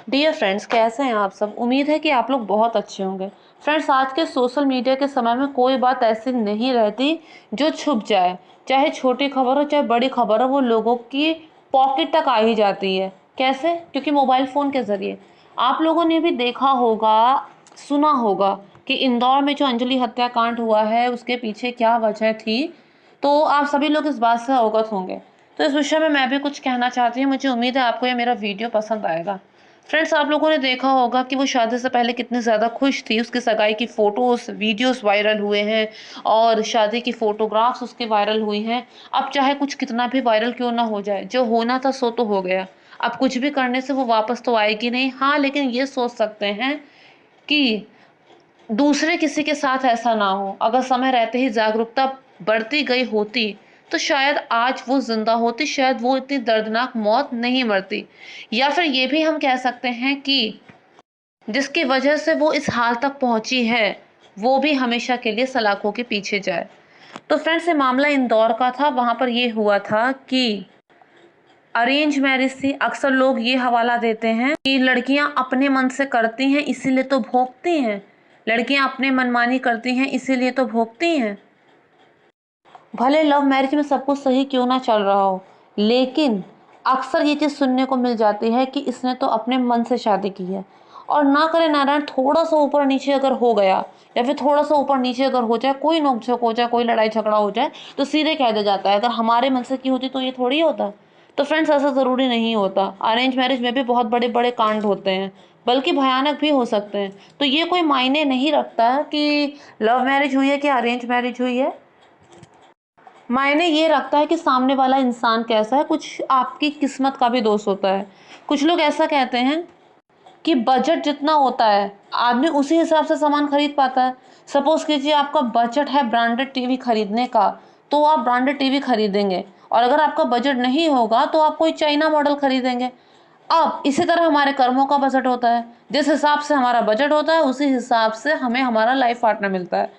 Dear friends, कैसे हैं आप सब। उम्मीद है कि आप लोग बहुत अच्छे होंगे। फ्रेंड्स, आज के सोशल मीडिया के समय में कोई बात ऐसी नहीं रहती जो छुप जाए। चाहे छोटी खबर हो चाहे बड़ी खबर हो, वो लोगों की पॉकेट तक आ ही जाती है। कैसे? क्योंकि मोबाइल फ़ोन के ज़रिए। आप लोगों ने भी देखा होगा, सुना होगा कि इंदौर में जो अंजलि हत्याकांड हुआ है उसके पीछे क्या वजह थी। तो आप सभी लोग इस बात से अवगत होंगे। तो इस विषय में मैं भी कुछ कहना चाहती हूँ। मुझे उम्मीद है आपको ये मेरा वीडियो पसंद आएगा। फ्रेंड्स, आप लोगों ने देखा होगा कि वो शादी से पहले कितनी ज़्यादा खुश थी। उसकी सगाई की फ़ोटोज़, वीडियोज़ वायरल हुए हैं और शादी की फ़ोटोग्राफ्स उसके वायरल हुई हैं। अब चाहे कुछ कितना भी वायरल क्यों ना हो जाए, जो होना था सो तो हो गया। अब कुछ भी करने से वो वापस तो आएगी नहीं। हाँ, लेकिन ये सोच सकते हैं कि दूसरे किसी के साथ ऐसा ना हो। अगर समय रहते ही जागरूकता बढ़ती गई होती तो शायद आज वो जिंदा होती, शायद वो इतनी दर्दनाक मौत नहीं मरती। या फिर ये भी हम कह सकते हैं कि जिसकी वजह से वो इस हाल तक पहुंची है वो भी हमेशा के लिए सलाखों के पीछे जाए। तो फ्रेंड्स, ये मामला इंदौर का था। वहां पर ये हुआ था कि अरेंज मैरिज थी। अक्सर लोग ये हवाला देते हैं कि लड़कियां अपने मन से करती हैं इसीलिए तो भोगती हैं, लड़कियां अपने मनमानी करती हैं इसीलिए तो भोगती हैं। भले लव मैरिज में सब कुछ सही क्यों ना चल रहा हो, लेकिन अक्सर ये चीज़ सुनने को मिल जाती है कि इसने तो अपने मन से शादी की है। और ना करे नारायण, थोड़ा सा ऊपर नीचे अगर हो गया या फिर थोड़ा सा ऊपर नीचे अगर हो जाए, कोई नोकझोंक हो जाए, कोई लड़ाई झगड़ा हो जाए, तो सीधे कह दिया जाता है अगर हमारे मन से की होती तो ये थोड़ी होता। तो फ्रेंड्स, ऐसा ज़रूरी नहीं होता। अरेंज मैरिज में भी बहुत बड़े बड़े कांड होते हैं, बल्कि भयानक भी हो सकते हैं। तो ये कोई मायने नहीं रखता कि लव मैरिज हुई है कि अरेंज मैरिज हुई है। मायने ये रखता है कि सामने वाला इंसान कैसा है। कुछ आपकी किस्मत का भी दोष होता है। कुछ लोग ऐसा कहते हैं कि बजट जितना होता है आदमी उसी हिसाब से सामान खरीद पाता है। सपोज कीजिए आपका बजट है ब्रांडेड टीवी खरीदने का, तो आप ब्रांडेड टीवी खरीदेंगे। और अगर आपका बजट नहीं होगा तो आप कोई चाइना मॉडल खरीदेंगे। अब इसी तरह हमारे कर्मों का बजट होता है। जिस हिसाब से हमारा बजट होता है उसी हिसाब से हमें हमारा लाइफ पार्टनर मिलता है।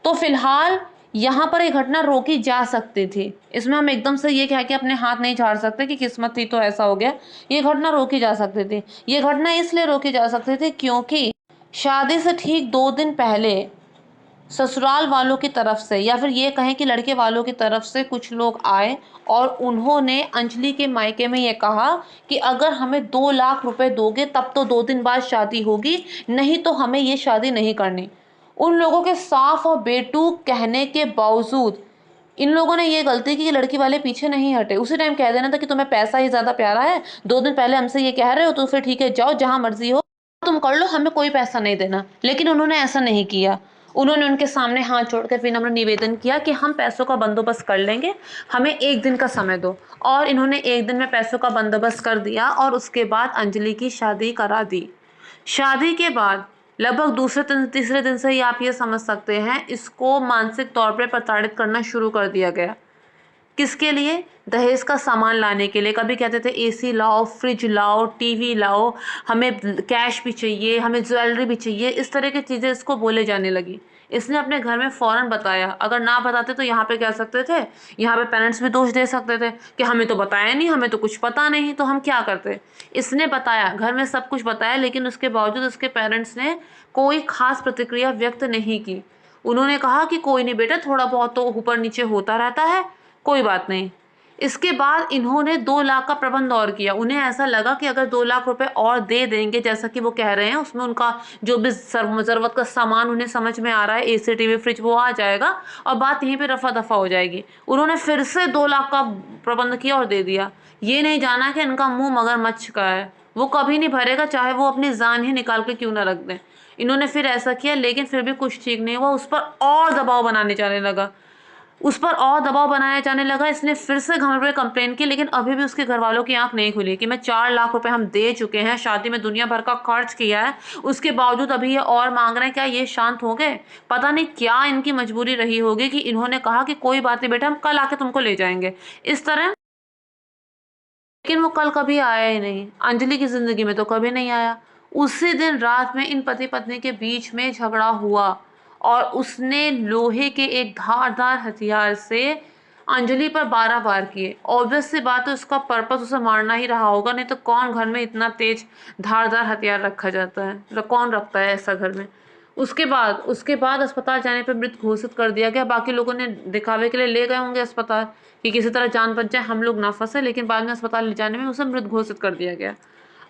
तो फिलहाल यहाँ पर ये घटना रोकी जा सकती थी। इसमें हम एकदम से ये कह के अपने हाथ नहीं झाड़ सकते कि किस्मत थी तो ऐसा हो गया। ये घटना रोकी जा सकती थी। ये घटना इसलिए रोकी जा सकती थी क्योंकि शादी से ठीक 2 दिन पहले ससुराल वालों की तरफ से, या फिर ये कहें कि लड़के वालों की तरफ से, कुछ लोग आए और उन्होंने अंजलि के मायके में ये कहा कि अगर हमें 2 लाख रुपए दोगे तब तो 2 दिन बाद शादी होगी, नहीं तो हमें ये शादी नहीं करनी। उन लोगों के साफ और बेटूक कहने के बावजूद इन लोगों ने ये गलती की कि लड़की वाले पीछे नहीं हटे। उसी टाइम कह देना था कि तुम्हें पैसा ही ज्यादा प्यारा है, 2 दिन पहले हमसे ये कह रहे हो तो फिर ठीक है, जाओ जहां मर्जी हो तुम कर लो, हमें कोई पैसा नहीं देना। लेकिन उन्होंने ऐसा नहीं किया। उन्होंने उनके सामने हाथ जोड़कर विनम्र निवेदन किया कि हम पैसों का बंदोबस्त कर लेंगे, हमें 1 दिन का समय दो। और इन्होंने 1 दिन में पैसों का बंदोबस्त कर दिया और उसके बाद अंजलि की शादी करा दी। शादी के बाद लगभग दूसरे तीसरे दिन से ही आप ये समझ सकते हैं इसको मानसिक तौर पर प्रताड़ित करना शुरू कर दिया गया। किसके लिए? दहेज का सामान लाने के लिए। कभी कहते थे एसी लाओ, फ्रिज लाओ, टीवी लाओ, हमें कैश भी चाहिए, हमें ज्वेलरी भी चाहिए। इस तरह की चीज़ें इसको बोले जाने लगी। इसने अपने घर में फ़ौरन बताया। अगर ना बताते तो यहाँ पे कह सकते थे, यहाँ पे पेरेंट्स भी दोष दे सकते थे कि हमें तो बताया नहीं, हमें तो कुछ पता नहीं, तो हम क्या करते। इसने बताया, घर में सब कुछ बताया, लेकिन उसके बावजूद उसके पेरेंट्स ने कोई खास प्रतिक्रिया व्यक्त नहीं की। उन्होंने कहा कि कोई नहीं बेटा, थोड़ा बहुत तो ऊपर नीचे होता रहता है, कोई बात नहीं। इसके बाद इन्होंने 2 लाख का प्रबंध और किया। उन्हें ऐसा लगा कि अगर 2 लाख रुपए और दे देंगे, जैसा कि वो कह रहे हैं, उसमें उनका जो भी ज़रूरत का सामान उन्हें समझ में आ रहा है, एसी टीवी फ्रिज, वो आ जाएगा और बात यहीं पे रफा दफा हो जाएगी। उन्होंने फिर से 2 लाख का प्रबंध किया और दे दिया। ये नहीं जाना कि इनका मुंह मगरमच्छ का है, वो कभी नहीं भरेगा, चाहे वो अपनी जान ही निकाल के क्यों ना रख दें। इन्होंने फिर ऐसा किया, लेकिन फिर भी कुछ ठीक नहीं हुआ। उस पर और दबाव बनाने जाने लगा, उस पर और दबाव बनाया जाने लगा। इसने फिर से घर पे कंप्लेन की, लेकिन अभी भी उसके घर वालों की आंख नहीं खुली कि मैं 4 लाख रुपए हम दे चुके हैं, शादी में दुनिया भर का खर्च किया है, उसके बावजूद अभी ये और मांग रहे हैं। क्या ये शांत हो गए? पता नहीं क्या इनकी मजबूरी रही होगी कि इन्होंने कहा कि कोई बात नहीं बेटा, हम कल आके तुमको ले जाएंगे, इस तरह। लेकिन वो कल कभी आया ही नहीं। अंजलि की जिंदगी में तो कभी नहीं आया। उसी दिन रात में इन पति पत्नी के बीच में झगड़ा हुआ और उसने लोहे के एक धारदार हथियार से अंजलि पर 12 वार किए। ऑब्वियस सी बात है उसका पर्पस उसे मारना ही रहा होगा, नहीं तो कौन घर में इतना तेज धारदार हथियार रखा जाता है, कौन रखता है ऐसा घर में। उसके बाद अस्पताल जाने पर मृत घोषित कर दिया गया। बाकी लोगों ने दिखावे के लिए ले गए होंगे अस्पताल कि किसी तरह जान बच जाए, हम लोग ना फंसे, लेकिन बाद में अस्पताल ले जाने में उसे मृत घोषित कर दिया गया।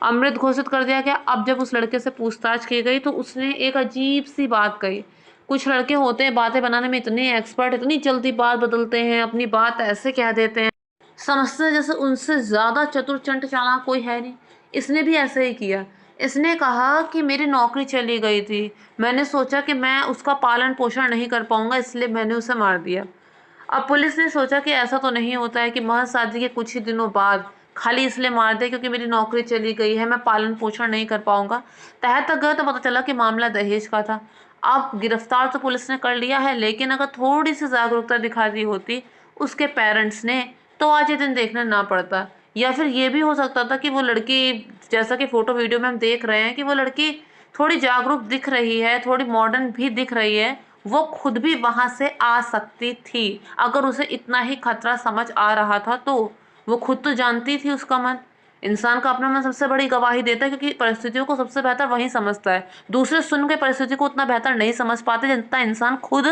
अमृत घोषित कर दिया गया। अब जब उस लड़के से पूछताछ की गई तो उसने एक अजीब सी बात कही। कुछ लड़के होते हैं बातें बनाने में इतने एक्सपर्ट, इतनी जल्दी बात बदलते हैं, अपनी बात ऐसे कह देते हैं, समझते हैं जैसे उनसे ज़्यादा चतुर चंट चालाक कोई है नहीं। इसने भी ऐसे ही किया। इसने कहा कि मेरी नौकरी चली गई थी, मैंने सोचा कि मैं उसका पालन पोषण नहीं कर पाऊंगा, इसलिए मैंने उसे मार दिया। अब पुलिस ने सोचा कि ऐसा तो नहीं होता है कि महज शादी के कुछ ही दिनों बाद खाली इसलिए मार दिया क्योंकि मेरी नौकरी चली गई है, मैं पालन पोषण नहीं कर पाऊंगा। तह तक गए तो पता चला कि मामला दहेज का था। अब गिरफ्तार तो पुलिस ने कर लिया है, लेकिन अगर थोड़ी सी जागरूकता दिखा दी होती उसके पेरेंट्स ने तो आज ये दिन देखना ना पड़ता। या फिर ये भी हो सकता था कि वो लड़की, जैसा कि फोटो वीडियो में हम देख रहे हैं कि वो लड़की थोड़ी जागरूक दिख रही है, थोड़ी मॉडर्न भी दिख रही है, वो खुद भी वहां से आ सकती थी। अगर उसे इतना ही खतरा समझ आ रहा था तो वो खुद तो जानती थी। उसका मन, इंसान का अपना मन सबसे बड़ी गवाही देता है, क्योंकि परिस्थितियों को सबसे बेहतर वही समझता है। दूसरे सुन के परिस्थिति को उतना बेहतर नहीं समझ पाते जितना इंसान खुद